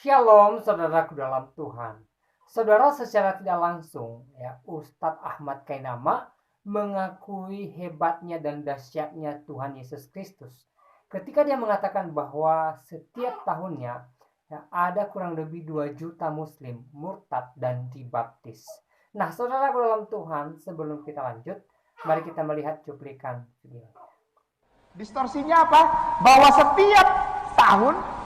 Shalom saudaraku dalam Tuhan. Saudara, secara tidak langsung Ustadz Ahmad Kainama mengakui hebatnya dan dahsyatnya Tuhan Yesus Kristus ketika dia mengatakan bahwa setiap tahunnya ada kurang lebih 2 juta muslim murtad dan dibaptis. Nah, saudaraku dalam Tuhan, sebelum kita lanjut, mari kita melihat cuplikan video. Distorsinya apa? Bahwa setiap tahun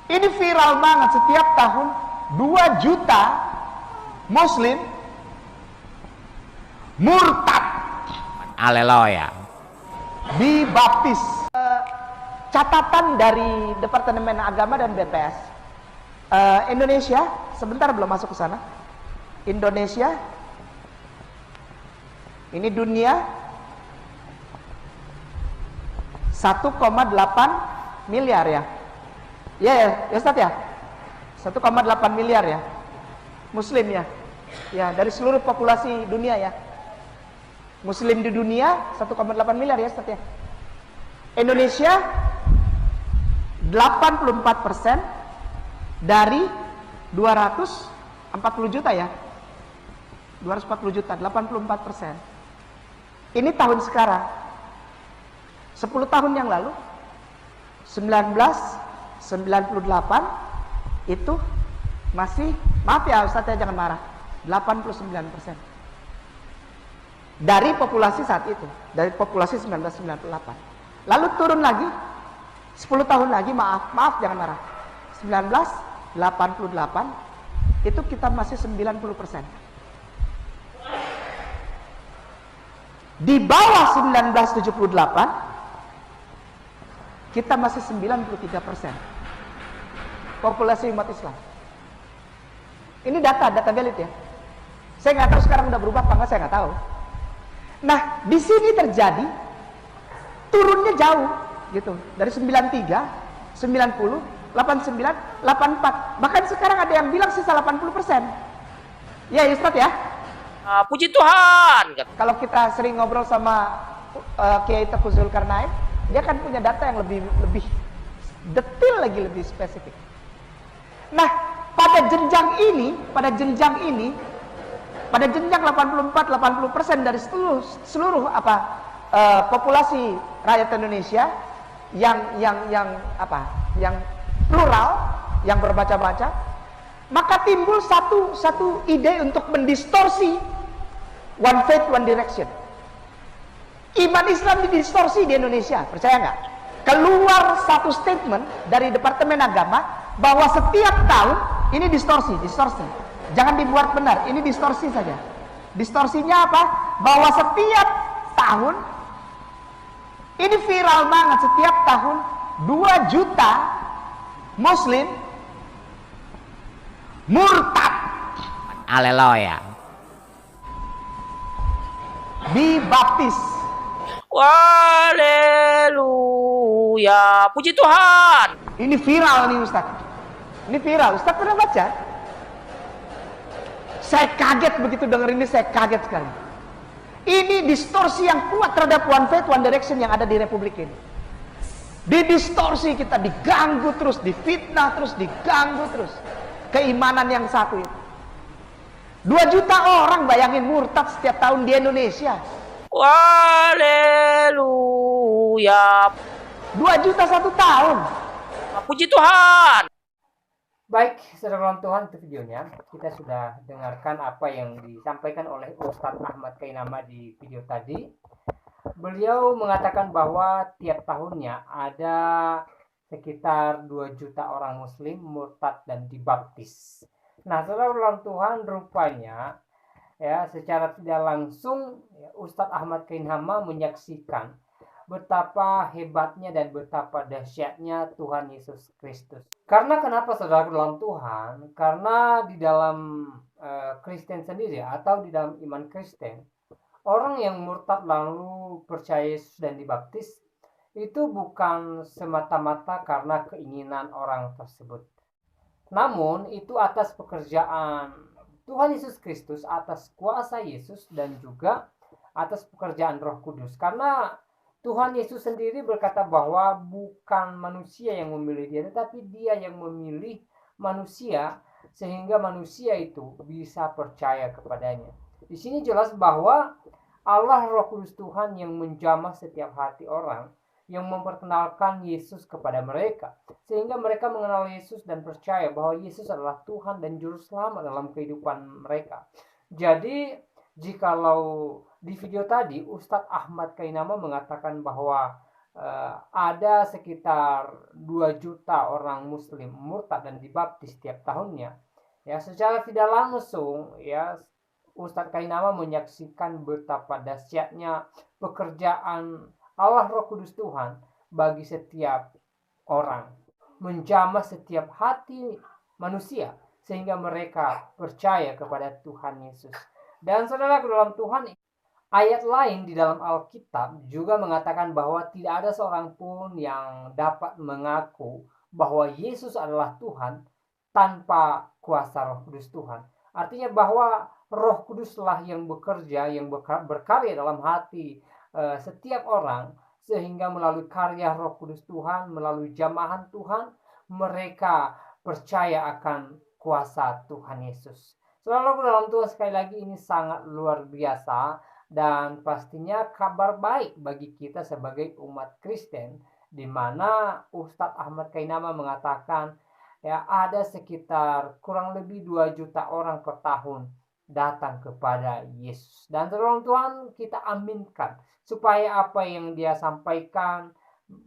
ini viral banget, setiap tahun 2 juta muslim murtad, Haleluya, dibaptis. Catatan dari Departemen Agama dan BPS Indonesia, sebentar belum masuk ke sana. Indonesia ini dunia 1,8 miliar ya. Ya Ustaz ya. 1,8 miliar ya. Muslim ya. Ya, dari seluruh populasi dunia ya. Muslim di dunia 1,8 miliar ya Ustaz ya. Indonesia 84% dari 240 juta ya. 240 juta, 84%. Ini tahun sekarang. 10 tahun yang lalu 1998 itu masih, maaf ya Ustaz ya, jangan marah, 89% dari populasi saat itu, dari populasi 1998. Lalu turun lagi 10 tahun lagi, maaf jangan marah, 1988 itu kita masih 90%. Di bawah 1978 kita masih 93% populasi umat Islam. Ini data valid ya. Saya nggak tahu sekarang udah berubah apa enggak, saya nggak tahu. Nah, di sini terjadi turunnya jauh gitu, dari 93, 90, 89, 84. Bahkan sekarang ada yang bilang sisa 80%. Ya Ustaz ya. puji Tuhan. Kalau kita sering ngobrol sama Kiai Teuku Zulkarnain, dia kan punya data yang lebih detail lagi, lebih spesifik. Nah, pada jenjang ini, pada jenjang 84-80% dari seluruh populasi rakyat Indonesia yang plural, yang berbaca-baca, maka timbul satu ide untuk mendistorsi one faith, one direction. Iman Islam didistorsi di Indonesia, percaya nggak? Keluar satu statement dari Departemen Agama bahwa setiap tahun ini distorsi. Jangan dibuat benar, ini distorsi saja. Distorsinya apa? Bahwa setiap tahun ini viral banget, setiap tahun 2 juta muslim murtad, Haleluya. dibaptis. Haleluya, puji Tuhan. Ini viral nih Ustaz. Ini viral. Ustaz pernah baca? Saya kaget begitu dengar ini, saya kaget sekali. Ini distorsi yang kuat terhadap one faith, one direction yang ada di Republik ini. Didistorsi, kita diganggu terus, difitnah terus, diganggu terus. Keimanan yang satu itu. 2 juta orang bayangin murtad setiap tahun di Indonesia. Haleluya, 2 juta satu tahun. puji Tuhan. Baik, saudara Tuhan, itu videonya. Kita sudah dengarkan apa yang disampaikan oleh Ustadz Ahmad Kainama di video tadi. Beliau mengatakan bahwa tiap tahunnya ada sekitar 2 juta orang muslim murtad dan dibaptis. Nah, saudara Tuhan, rupanya secara tidak langsung Ustadz Ahmad Kainama menyaksikan betapa hebatnya dan betapa dahsyatnya Tuhan Yesus Kristus. Karena kenapa saudara dalam Tuhan? Karena di dalam Kristen sendiri atau di dalam iman Kristen, orang yang murtad lalu percaya Yesus dan dibaptis itu bukan semata-mata karena keinginan orang tersebut. Namun itu atas pekerjaan Tuhan Yesus Kristus, atas kuasa Yesus dan juga atas pekerjaan Roh Kudus. Karena Tuhan Yesus sendiri berkata bahwa bukan manusia yang memilih dia, tetapi dia yang memilih manusia sehingga manusia itu bisa percaya kepadanya. Di sini jelas bahwa Allah Roh Kudus Tuhan yang menjamah setiap hati orang, yang memperkenalkan Yesus kepada mereka, sehingga mereka mengenal Yesus dan percaya bahwa Yesus adalah Tuhan dan Juru Selamat dalam kehidupan mereka. Jadi, jikalau di video tadi Ustadz Ahmad Kainama mengatakan bahwa ada sekitar 2 juta orang Muslim murtad dan dibaptis setiap tahunnya, ya secara tidak langsung ya Ustadz Kainama menyaksikan betapa dahsyatnya pekerjaan Allah Roh Kudus Tuhan bagi setiap orang, menjamah setiap hati manusia sehingga mereka percaya kepada Tuhan Yesus. Dan saudara dalam Tuhan, ayat lain di dalam Alkitab juga mengatakan bahwa tidak ada seorang pun yang dapat mengaku bahwa Yesus adalah Tuhan tanpa kuasa Roh Kudus Tuhan. Artinya bahwa Roh Kuduslah yang bekerja, yang berkarya dalam hati setiap orang, sehingga melalui karya Roh Kudus Tuhan, melalui jamahan Tuhan, mereka percaya akan kuasa Tuhan Yesus. Selalu dalam Tuhan, sekali lagi ini sangat luar biasa dan pastinya kabar baik bagi kita sebagai umat Kristen, di mana Ustadz Ahmad Kainama mengatakan ya ada sekitar kurang lebih 2 juta orang per tahun datang kepada Yesus. Dan tolong Tuhan kita aminkan supaya apa yang dia sampaikan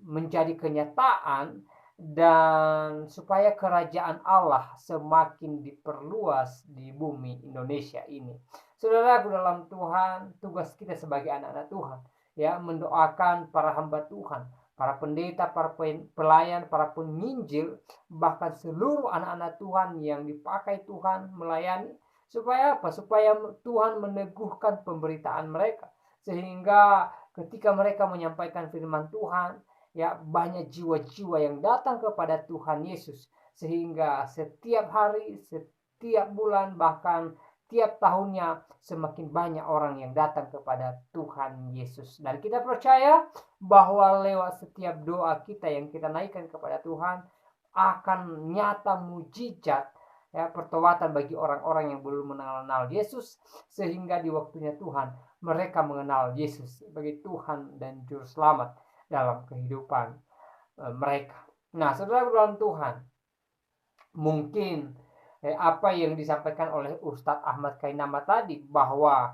menjadi kenyataan dan supaya kerajaan Allah semakin diperluas di bumi Indonesia ini. Saudaraku dalam Tuhan, tugas kita sebagai anak-anak Tuhan ya mendoakan para hamba Tuhan, para pendeta, para pelayan, para penginjil, bahkan seluruh anak-anak Tuhan yang dipakai Tuhan melayani. Supaya apa? Supaya Tuhan meneguhkan pemberitaan mereka. Sehingga ketika mereka menyampaikan firman Tuhan, ya banyak jiwa-jiwa yang datang kepada Tuhan Yesus. Sehingga setiap hari, setiap bulan, bahkan tiap tahunnya semakin banyak orang yang datang kepada Tuhan Yesus. Dan kita percaya bahwa lewat setiap doa kita yang kita naikkan kepada Tuhan akan nyata mujizat ya pertobatan bagi orang-orang yang belum mengenal Yesus, sehingga di waktunya Tuhan mereka mengenal Yesus sebagai Tuhan dan Juru Selamat dalam kehidupan mereka. Nah, saudara dalam Tuhan, mungkin apa yang disampaikan oleh Ustadz Ahmad Kainama tadi bahwa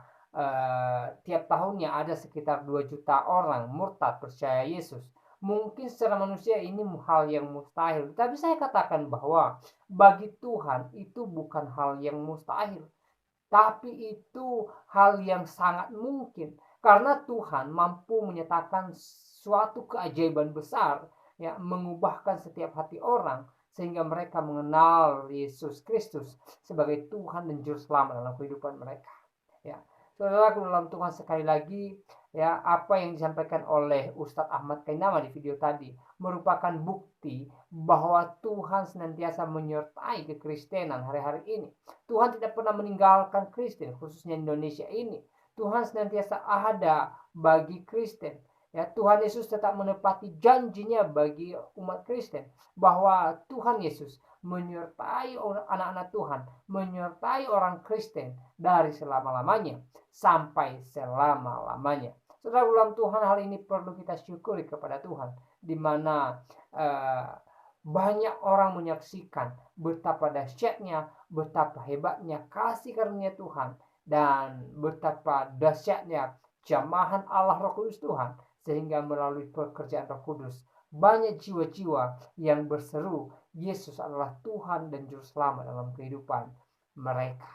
tiap tahunnya ada sekitar 2 juta orang murtad percaya Yesus. Mungkin secara manusia ini hal yang mustahil. Tapi saya katakan bahwa bagi Tuhan itu bukan hal yang mustahil. Tapi itu hal yang sangat mungkin. Karena Tuhan mampu menyatakan suatu keajaiban besar. Ya, mengubahkan setiap hati orang. Sehingga mereka mengenal Yesus Kristus sebagai Tuhan dan Juru Selamat dalam kehidupan mereka. Ya, saudara dalam Tuhan, sekali lagi ya apa yang disampaikan oleh Ustadz Ahmad Kainama di video tadi merupakan bukti bahwa Tuhan senantiasa menyertai kekristenan hari-hari ini. Tuhan tidak pernah meninggalkan Kristen, khususnya Indonesia ini. Tuhan senantiasa ada bagi Kristen. Ya, Tuhan Yesus tetap menepati janjinya bagi umat Kristen bahwa Tuhan Yesus menyertai anak-anak Tuhan, menyertai orang Kristen dari selama-lamanya sampai selama-lamanya. Saudara dalam Tuhan, hal ini perlu kita syukuri kepada Tuhan, di mana banyak orang menyaksikan betapa dahsyatnya, betapa hebatnya kasih karunia Tuhan, dan betapa dahsyatnya jamahan Allah Roh Kudus Tuhan, sehingga melalui pekerjaan Roh Kudus banyak jiwa-jiwa yang berseru Yesus adalah Tuhan dan Juru Selamat dalam kehidupan mereka.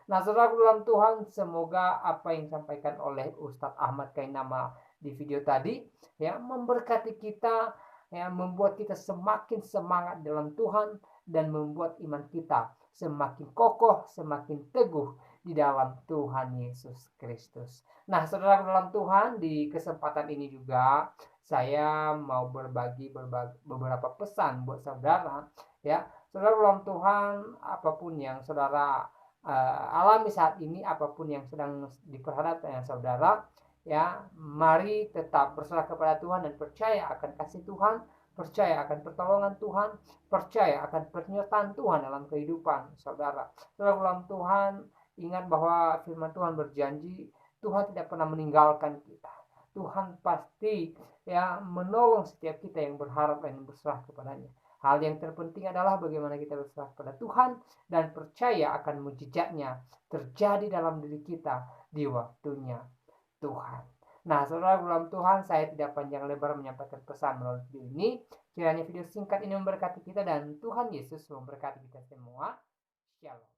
Nah, saudara dalam Tuhan, semoga apa yang disampaikan oleh Ustadz Ahmad Kainama di video tadi ya memberkati kita, ya membuat kita semakin semangat dalam Tuhan dan membuat iman kita semakin kokoh, semakin teguh di dalam Tuhan Yesus Kristus. Nah, saudara dalam Tuhan, di kesempatan ini juga saya mau berbagi beberapa pesan buat saudara ya. Saudara dalam Tuhan, apapun yang saudara alami saat ini, apapun yang sedang diperhadapkan dengan saudara, Ya, mari tetap berserah kepada Tuhan dan percaya akan kasih Tuhan, percaya akan pertolongan Tuhan, percaya akan penyertaan Tuhan dalam kehidupan saudara. Saudara dalam Tuhan, ingat bahwa firman Tuhan berjanji, Tuhan tidak pernah meninggalkan kita. Tuhan pasti ya menolong setiap kita yang berharap dan berserah kepadanya. Hal yang terpenting adalah bagaimana kita berserah kepada Tuhan dan percaya akan mujizatnya terjadi dalam diri kita di waktunya Tuhan. Nah, saudara dalam Tuhan, saya tidak panjang lebar menyampaikan pesan melalui video ini. Kiranya video singkat ini memberkati kita dan Tuhan Yesus memberkati kita semua. Shalom.